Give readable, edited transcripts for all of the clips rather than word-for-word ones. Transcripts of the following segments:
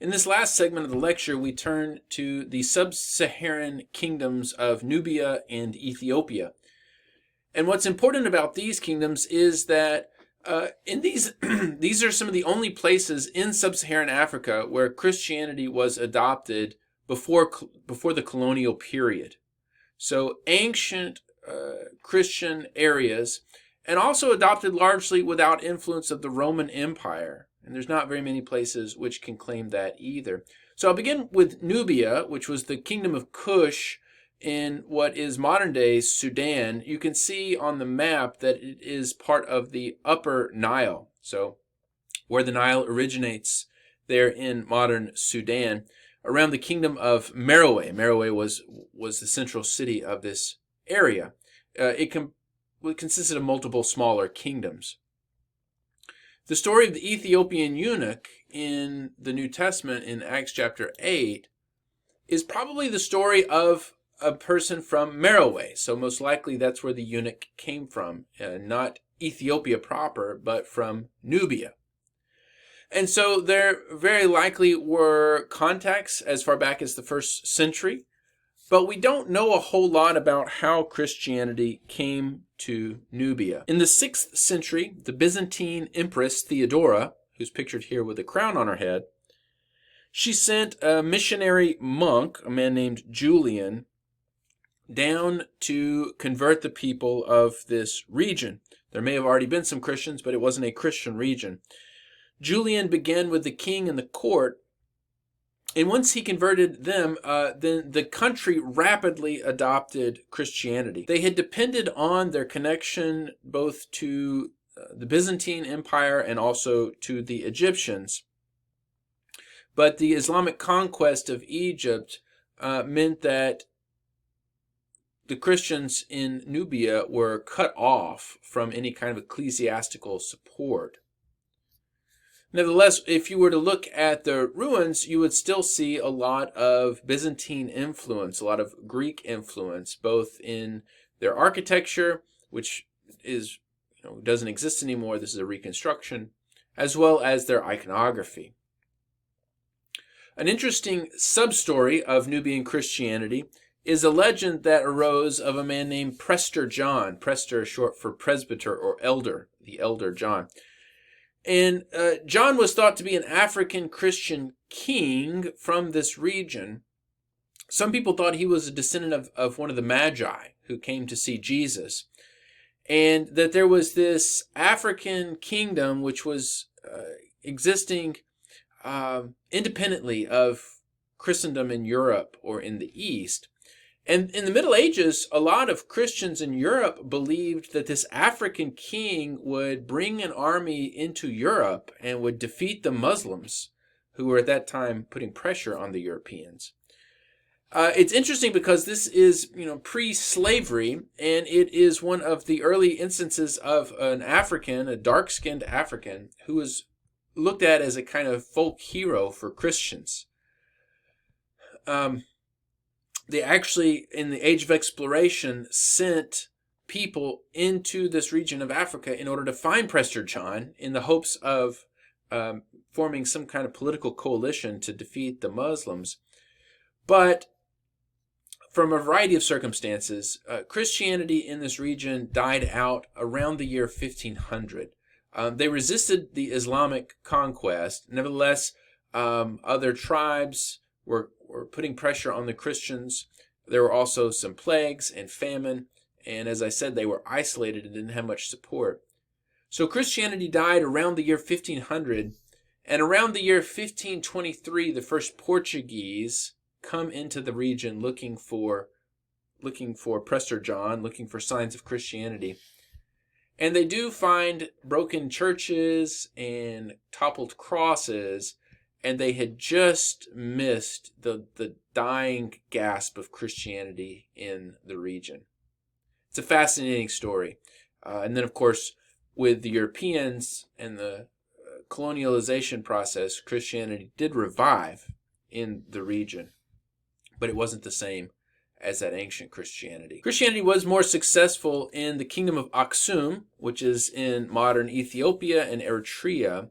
In this last segment of the lecture, we turn to the sub-Saharan kingdoms of Nubia and Ethiopia. And what's important about these kingdoms is that in these these are some of the only places in sub-Saharan Africa where Christianity was adopted before the colonial period. So ancient Christian areas, and also adopted largely without influence of the Roman Empire. And there's not very many places which can claim that either. So I'll begin with Nubia, which was the kingdom of Kush in what is modern-day Sudan. You can see on the map that it is part of the Upper Nile. So where the Nile originates there in modern Sudan, around the kingdom of Meroe. Meroe was the central city of this area. It consisted of multiple smaller kingdoms. The story of the Ethiopian eunuch in the New Testament in Acts chapter 8 is probably the story of a person from Meroe. So most likely that's where the eunuch came from, not Ethiopia proper, but from Nubia. And so there very likely were contacts as far back as the 1st century, but we don't know a whole lot about how Christianity came to Nubia. In the 6th century, the Byzantine Empress Theodora, who's pictured here with a crown on her head, she sent a missionary monk, a man named Julian, down to convert the people of this region. There may have already been some Christians, but it wasn't a Christian region. Julian began with the king and the court, and once he converted them, then the country rapidly adopted Christianity. They had depended on their connection both to the Byzantine Empire and also to the Egyptians. But the Islamic conquest of Egypt meant that the Christians in Nubia were cut off from any kind of ecclesiastical support. Nevertheless, if you were to look at the ruins, you would still see a lot of Byzantine influence, a lot of Greek influence, both in their architecture, which is, doesn't exist anymore. This is a reconstruction, as well as their iconography. An interesting sub-story of Nubian Christianity is a legend that arose of a man named Prester John. Prester, short for presbyter or elder, the elder John. And John was thought to be an African Christian king from this region. Some people thought he was a descendant of one of the Magi who came to see Jesus. And that there was this African kingdom which was existing independently of Christendom in Europe or in the East. And in the Middle Ages, a lot of Christians in Europe believed that this African king would bring an army into Europe and would defeat the Muslims, who were at that time putting pressure on the Europeans. It's interesting because this is, pre-slavery, and it is one of the early instances of an African, a dark-skinned African, who was looked at as a kind of folk hero for Christians. They actually, in the Age of Exploration, sent people into this region of Africa in order to find Prester John in the hopes of forming some kind of political coalition to defeat the Muslims. But from a variety of circumstances, Christianity in this region died out around the year 1500. They resisted the Islamic conquest. Nevertheless, other tribes were putting pressure on the Christians. There were also some plagues and famine, and as I said, they were isolated and didn't have much support. So Christianity died around the year 1500, and around the year 1523, the first Portuguese come into the region looking for Prester John, looking for signs of Christianity. And they do find broken churches and toppled crosses, and they had just missed the dying gasp of Christianity in the region. It's a fascinating story. And then, of course, with the Europeans and the colonialization process, Christianity did revive in the region, but it wasn't the same as that ancient Christianity. Christianity was more successful in the kingdom of Aksum, which is in modern Ethiopia and Eritrea.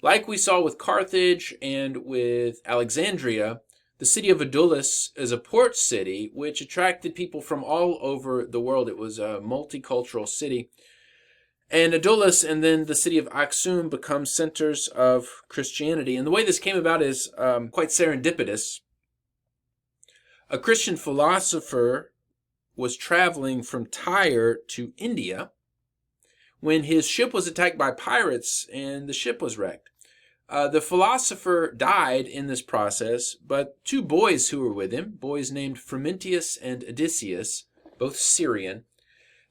Like we saw with Carthage and with Alexandria, the city of Adulis is a port city which attracted people from all over the world. It was a multicultural city. And Adulis and then the city of Aksum become centers of Christianity. And the way this came about is quite serendipitous. A Christian philosopher was traveling from Tyre to India when his ship was attacked by pirates and the ship was wrecked. The philosopher died in this process, but two boys who were with him, boys named Frumentius and Odysseus, both Syrian,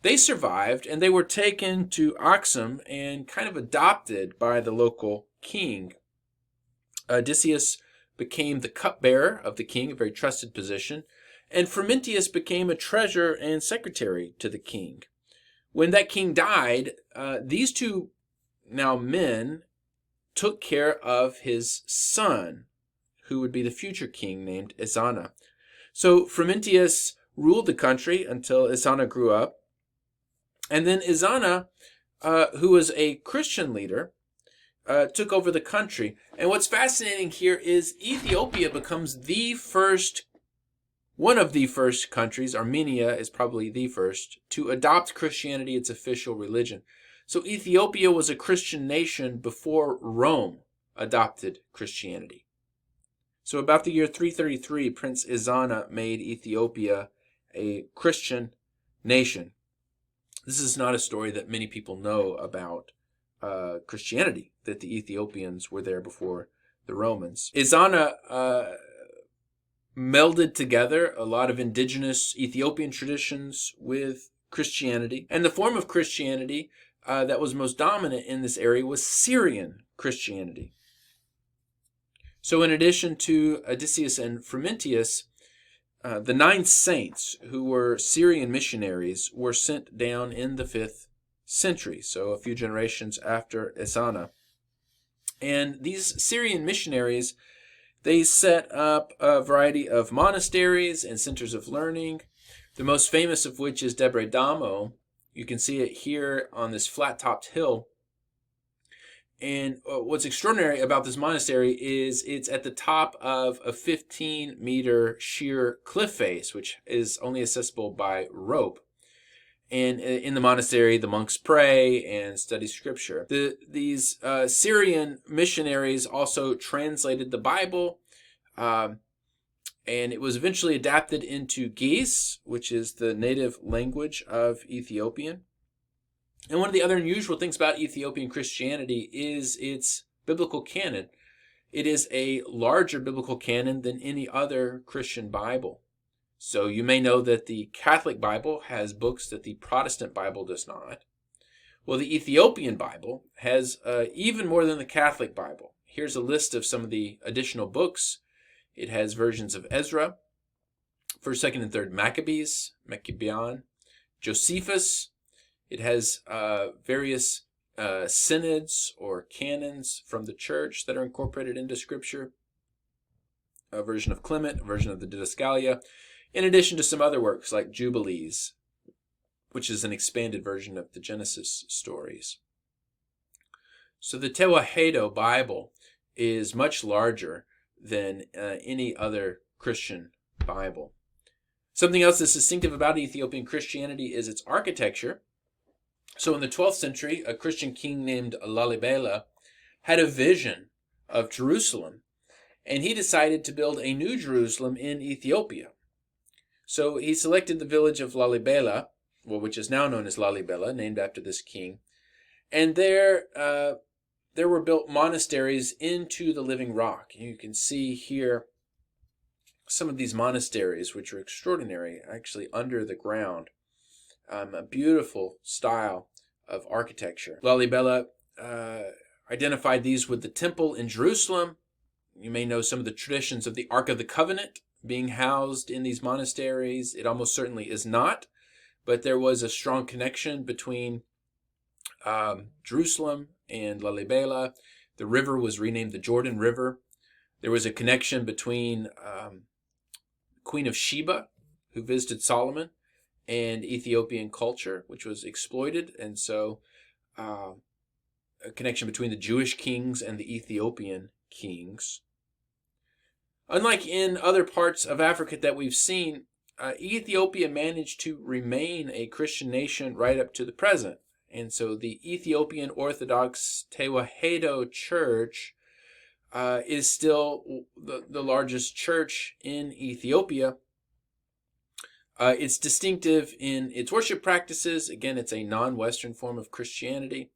they survived and they were taken to Aksum and kind of adopted by the local king. Odysseus became the cupbearer of the king, a very trusted position, and Frumentius became a treasurer and secretary to the king. When that king died, these two now men took care of his son, who would be the future king named Ezana. So Frumentius ruled the country until Ezana grew up. And then Ezana, who was a Christian leader, took over the country. And what's fascinating here is Ethiopia becomes one of the first countries, Armenia is probably the first, to adopt Christianity its official religion. So Ethiopia was a Christian nation before Rome adopted Christianity. So about the year 333, Prince Ezana made Ethiopia a Christian nation. This is not a story that many people know about Christianity, that the Ethiopians were there before the Romans. Ezana melded together a lot of indigenous Ethiopian traditions with Christianity. And the form of Christianity that was most dominant in this area was Syrian Christianity. So in addition to Odysseus and Frumentius, the 9 saints who were Syrian missionaries were sent down in the 5th century, so a few generations after Ezana. And these Syrian missionaries, they set up a variety of monasteries and centers of learning, the most famous of which is Debre Damo. You can see it here on this flat-topped hill. And what's extraordinary about this monastery is it's at the top of a 15-meter sheer cliff face, which is only accessible by rope. And in the monastery, the monks pray and study scripture. These Syrian missionaries also translated the Bible, and it was eventually adapted into Ge'ez, which is the native language of Ethiopian. And one of the other unusual things about Ethiopian Christianity is its biblical canon. It is a larger biblical canon than any other Christian Bible. So you may know that the Catholic Bible has books that the Protestant Bible does not. Well, the Ethiopian Bible has even more than the Catholic Bible. Here's a list of some of the additional books. It has versions of Ezra, 1st, 2nd, and 3rd Maccabees, Maccabean, Josephus. It has various synods or canons from the church that are incorporated into Scripture, a version of Clement, a version of the Didascalia, in addition to some other works like Jubilees, which is an expanded version of the Genesis stories. So the Tewahedo Bible is much larger than any other Christian Bible. Something else that's distinctive about Ethiopian Christianity is its architecture. So in the 12th century, a Christian king named Lalibela had a vision of Jerusalem, and he decided to build a new Jerusalem in Ethiopia. So he selected the village of Lalibela, which is now known as Lalibela, named after this king, and there were built monasteries into the living rock. You can see here some of these monasteries, which are extraordinary, actually under the ground. A beautiful style of architecture. Lalibela identified these with the temple in Jerusalem. You may know some of the traditions of the Ark of the Covenant being housed in these monasteries. It almost certainly is not, but there was a strong connection between Jerusalem and Lalibela. The river was renamed the Jordan River. There was a connection between Queen of Sheba, who visited Solomon, and Ethiopian culture, which was exploited. And so connection between the Jewish kings and the Ethiopian kings. Unlike in other parts of Africa that we've seen, Ethiopia managed to remain a Christian nation right up to the present. And so the Ethiopian Orthodox Tewahedo Church is still the largest church in Ethiopia. It's distinctive in its worship practices. Again, it's a non-Western form of Christianity.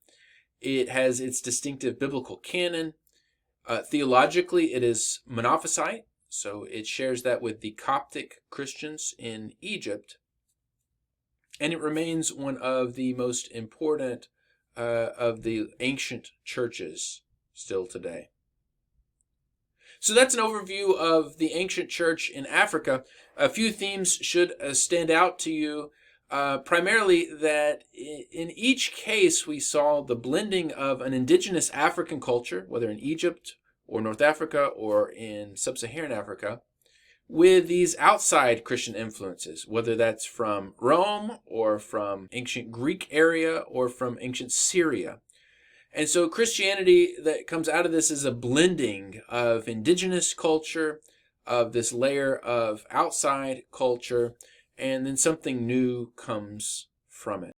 It has its distinctive biblical canon. Theologically, it is Monophysite, so it shares that with the Coptic Christians in Egypt. And it remains one of the most important of the ancient churches still today. So that's an overview of the ancient church in Africa. A few themes should stand out to you. Primarily that in each case we saw the blending of an indigenous African culture, whether in Egypt or North Africa or in sub-Saharan Africa, with these outside Christian influences, whether that's from Rome or from ancient Greek area or from ancient Syria. And so Christianity that comes out of this is a blending of indigenous culture, of this layer of outside culture, and then something new comes from it.